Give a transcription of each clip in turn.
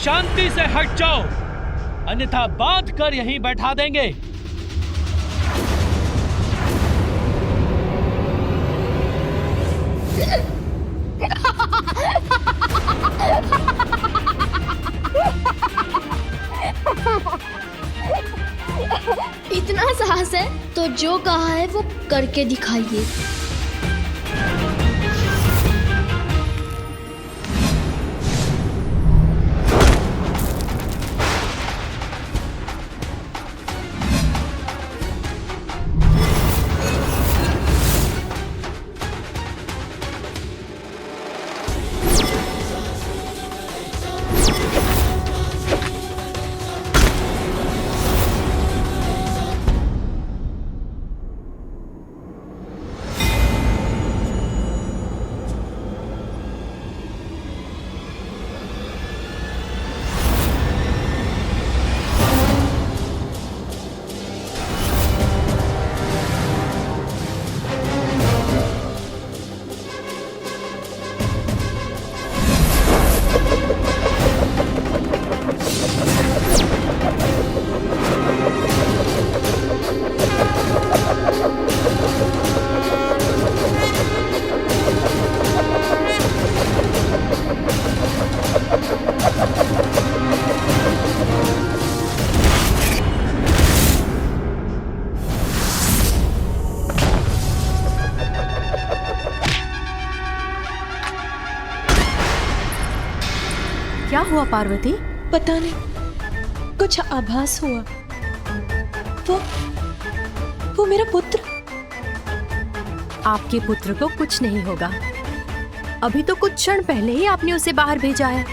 शांति से हट जाओ, अन्यथा बांध कर यहीं बैठा देंगे। इतना साहस है तो जो कहा है वो करके दिखाइए। क्या हुआ पार्वती? पता नहीं, कुछ आभास हुआ। वो मेरा पुत्र। आपके पुत्र को कुछ नहीं होगा। अभी तो कुछ क्षण पहले ही आपने उसे बाहर भेजा है।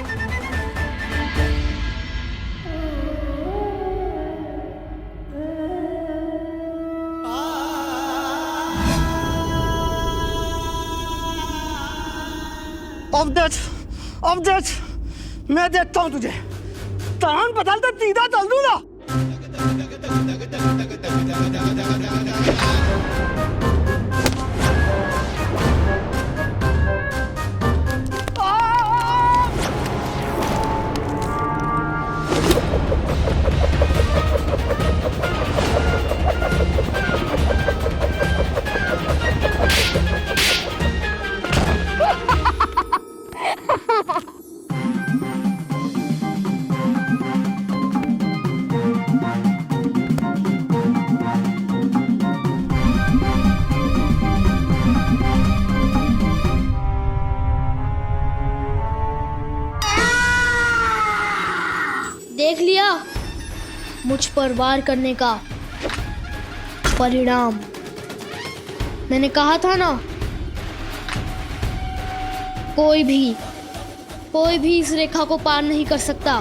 अब देख, मैं देखता हूं तुझे। तान बदल तो सीधा चल दूं ना। देख लिया मुझ पर वार करने का परिणाम। मैंने कहा था ना, कोई भी इस रेखा को पार नहीं कर सकता।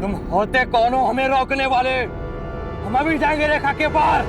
तुम होते कौन हो हमें रोकने वाले? हम अभी जाएंगे रेखा के पार।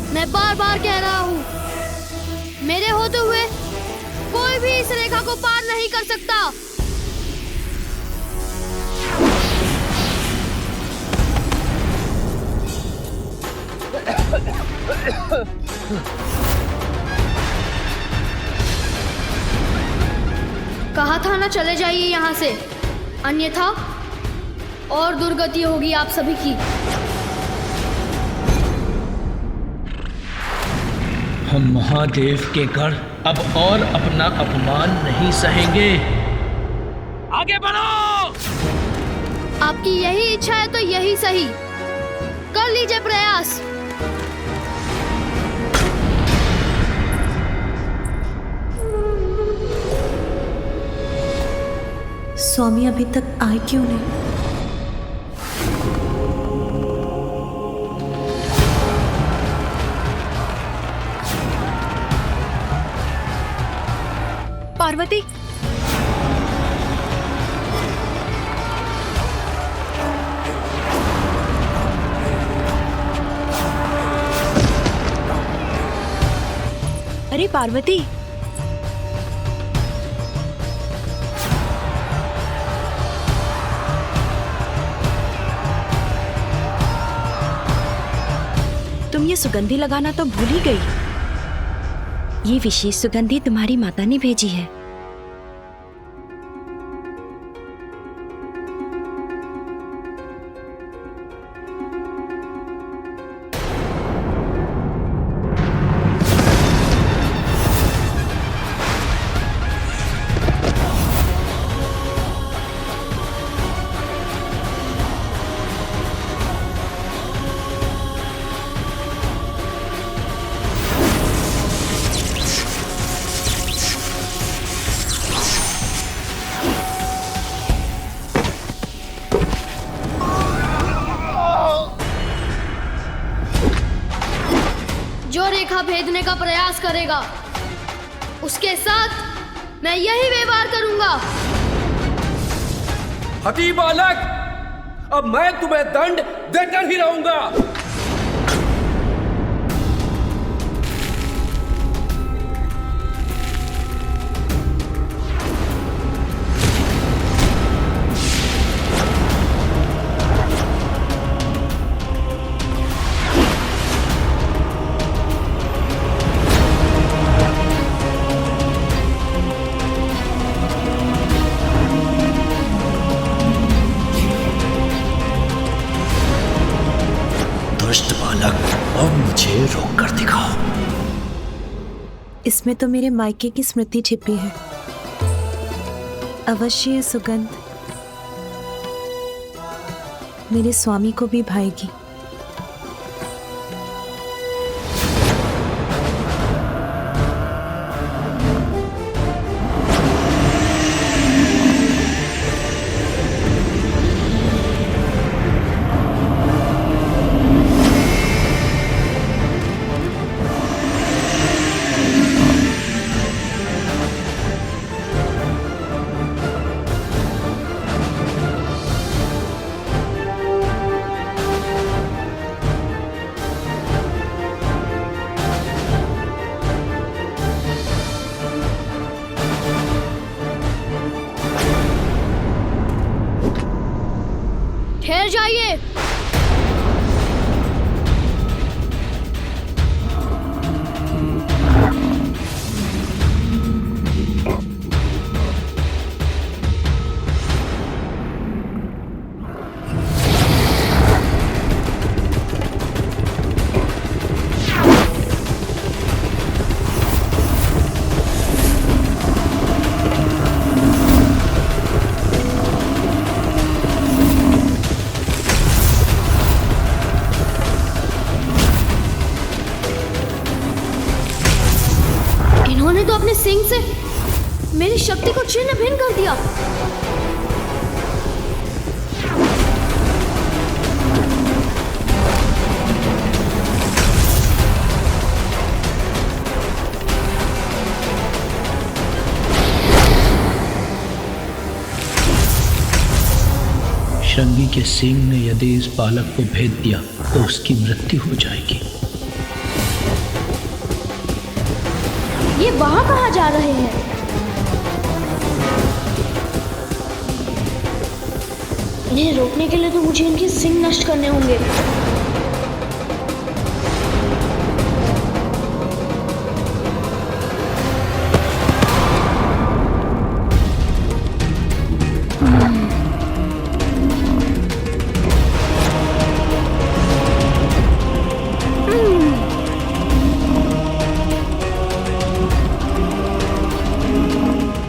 मैं बार बार कह रहा हूँ, मेरे होते हुए कोई भी इस रेखा को पार नहीं कर सकता। कहा था ना, चले जाइए यहाँ से, अन्यथा और दुर्गति होगी आप सभी की। हम महादेव के गढ़ अब और अपना अपमान नहीं सहेंगे। आगे बढ़ो। आपकी यही इच्छा है तो यही सही, कर लीजिए प्रयास। स्वामी अभी तक आए क्यों नहीं? पार्वती, अरे पार्वती, तुम ये सुगंधी लगाना तो भूल ही गई। ये विशेष सुगंधी तुम्हारी माता ने भेजी है। जो रेखा भेदने का प्रयास करेगा उसके साथ मैं यही व्यवहार करूंगा। हठी बालक, अब मैं तुम्हें दंड देकर ही रहूंगा। दुष्ट बालक, अब मुझे रोक कर दिखाओ। इसमें तो मेरे मायके की स्मृति छिपी है। अवश्य ये सुगंध मेरे स्वामी को भी भाएगी। ठहर जाइए। इन्होंने तो अपने सिंग से मेरी शक्ति को छिन्न भिन्न कर दिया। श्रृंगी के सिंह ने यदि इस बालक को भेद दिया तो उसकी मृत्यु हो जाएगी। ये वहां कहाँ जा रहे हैं? इन्हें रोकने के लिए तो मुझे इनके सिंग नष्ट करने होंगे।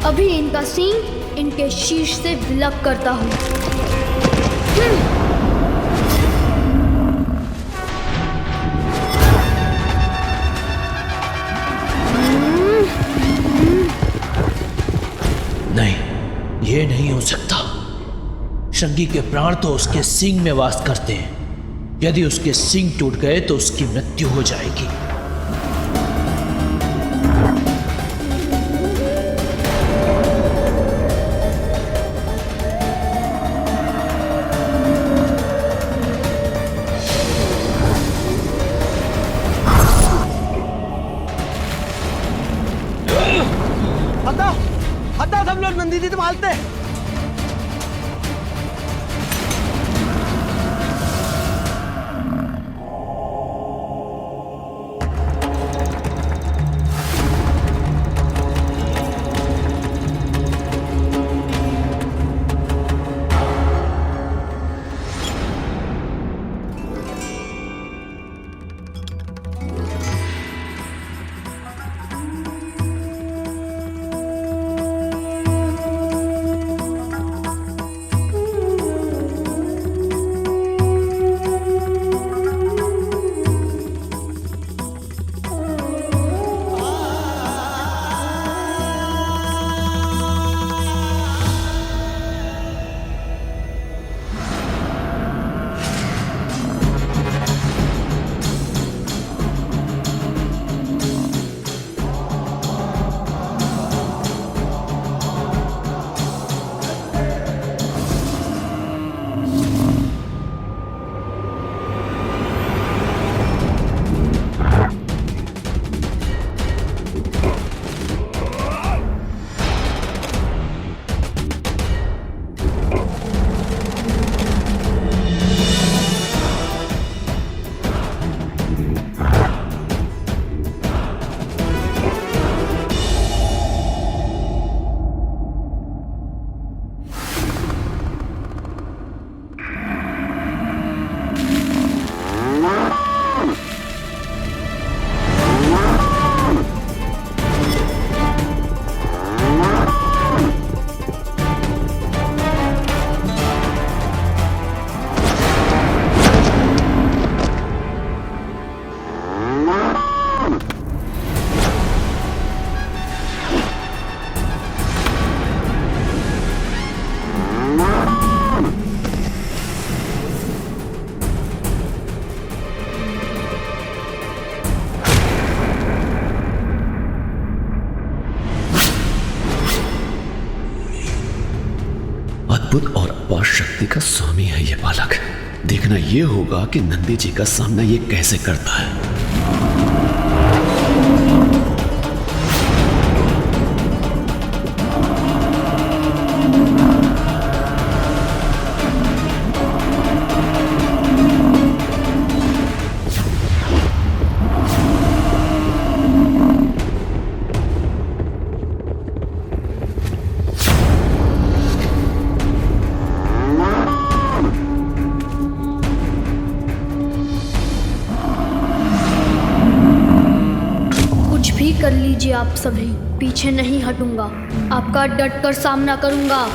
अभी इनका सींग इनके शीश से विलप करता हूँ। नहीं, ये नहीं हो सकता। श्रृंगी के प्राण तो उसके सींग में वास करते हैं। यदि उसके सींग टूट गए तो उसकी मृत्यु हो जाएगी। हटा सब लोग, नंदी जी संभालते। अद्भुत और अपार शक्ति का स्वामी है ये बालक। देखना ये होगा कि नंदी जी का सामना ये कैसे करता है। कर लीजिए आप सभी, पीछे नहीं हटूंगा, आपका डटकर सामना करूंगा।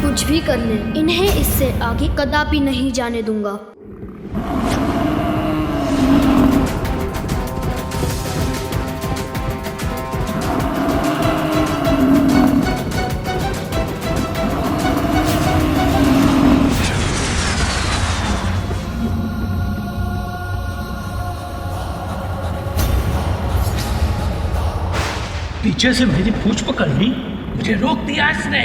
कुछ भी कर ले, इन्हें इससे आगे कदापि नहीं जाने दूंगा। पीछे से मेरी पूंछ पकड़ ली, मुझे रोक दिया इसने।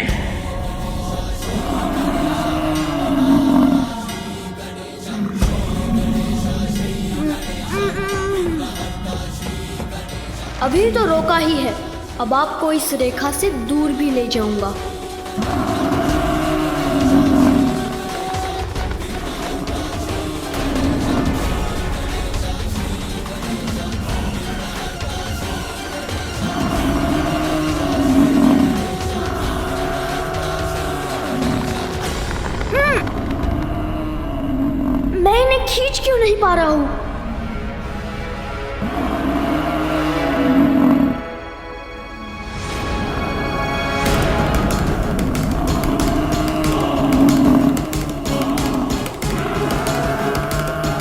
अभी तो रोका ही है, अब आपको इस रेखा से दूर भी ले जाऊंगा। मैं इन्हें खींच क्यों नहीं पा रहा हूं?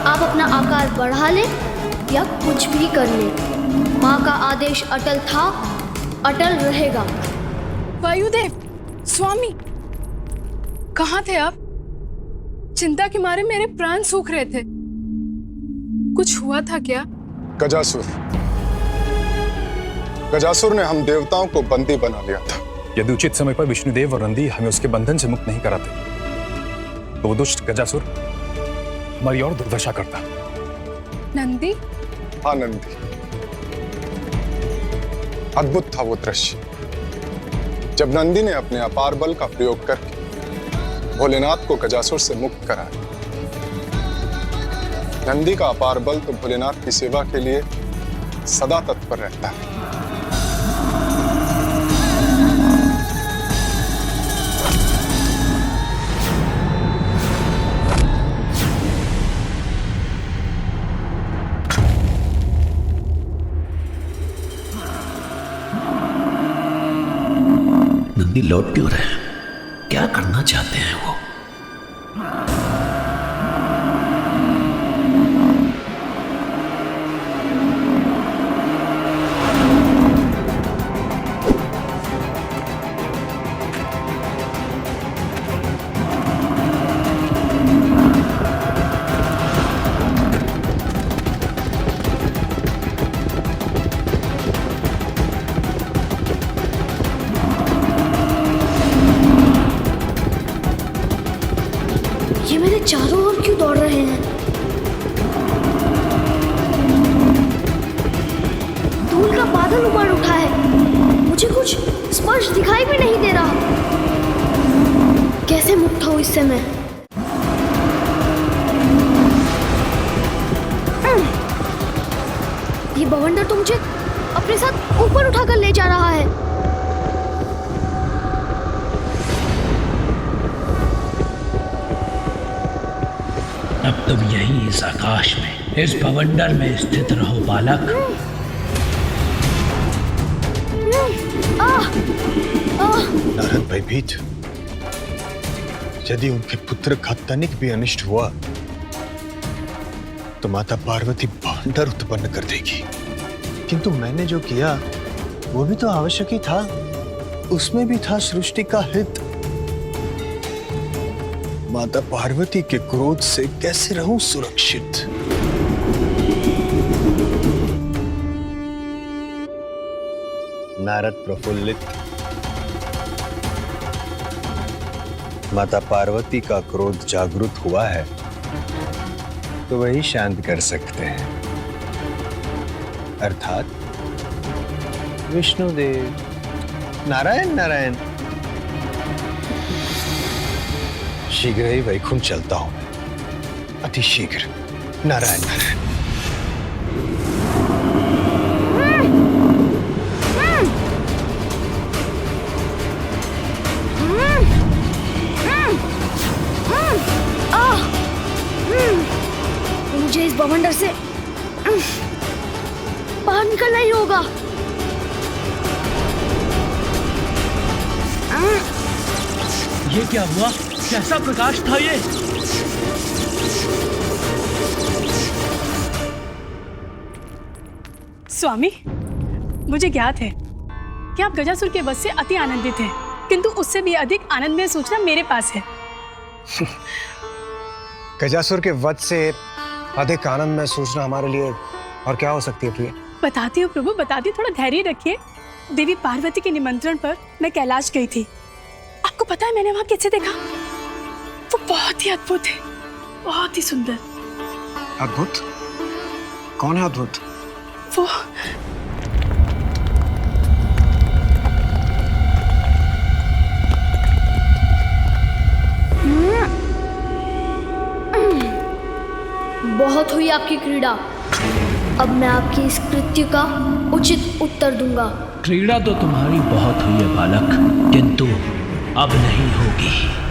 आप अपना आकार बढ़ा लें या कुछ भी कर लें, माँ का आदेश अटल था, अटल रहेगा। वायुदेव, स्वामी, कहाँ थे आप? चिंता के मारे मेरे प्राण सूख रहे थे। कुछ हुआ था क्या? गजासुर ने हम देवताओं को बंदी बना लिया था। यदि उचित समय पर विष्णुदेव और नंदी हमें उसके बंधन से मुक्त नहीं कराते तो वो दुष्ट गजासुर हमारी और दुर्दशा करता। नंदी? हाँ नंदी। अद्भुत था वो दृश्य जब नंदी ने अपने अपार बल का प्रयोग करके भोलेनाथ को गजासुर से मुक्त कराया। नंदी का अपार बल तो भोलेनाथ की सेवा के लिए सदा तत्पर रहता है। नंदी लौट क्यों रहे हैं? क्या करना चाहते हैं वो? ये मेरे चारों ओर क्यों दौड़ रहे हैं? धूल का बादल उमड़ उठा है, मुझे कुछ स्पर्श दिखाई भी नहीं दे रहा। कैसे मुक्त हूं इससे मैं? ये बवंडर तो मुझे अपने साथ ऊपर उठाकर ले जा रहा है। अब तुम यही इस आकाश में, इस भवंडर में स्थित रहो बालक। नारद भयभीत, यदि उनके पुत्र का तनिक भी अनिष्ट हुआ तो माता पार्वती भवंडर उत्पन्न कर देगी। किंतु मैंने जो किया वो भी तो आवश्यक ही था, उसमें भी था सृष्टि का हित। माता पार्वती के क्रोध से कैसे रहूं सुरक्षित? नारद प्रफुल्लित, माता पार्वती का क्रोध जागृत हुआ है तो वही शांत कर सकते हैं, अर्थात विष्णुदेव। नारायण नारायण। शीघ्र ही वैकुंठ चलता हूं, अति शीघ्र। नारायण नारायण। मुझे इस बवंडर से बाहर निकलना ही होगा। ये क्या हुआ? कैसा प्रकाश था ये? स्वामी, मुझे ज्ञात है कि आप गजासुर के वध से अति आनंदित हैं, किंतु उससे भी अधिक आनंदमय सूचना मेरे पास है। गजासुर के वध से अधिक आनंद में सूचना हमारे लिए और क्या हो सकती है प्रिय? बताती हूँ प्रभु, बताती हूँ, थोड़ा धैर्य रखिए। देवी पार्वती के निमंत्रण पर मैं कैलाश गई थी। आपको पता है मैंने वहां कैसे देखा? वो बहुत ही अद्भुत है, बहुत ही सुंदर। अद्भुत? कौन है अद्भुत? वो बहुत हुई आपकी क्रीड़ा। अब मैं आपकी इस कृत्य का उचित उत्तर दूंगा। क्रीड़ा तो तुम्हारी बहुत हुई है बालक, किंतु अब नहीं होगी।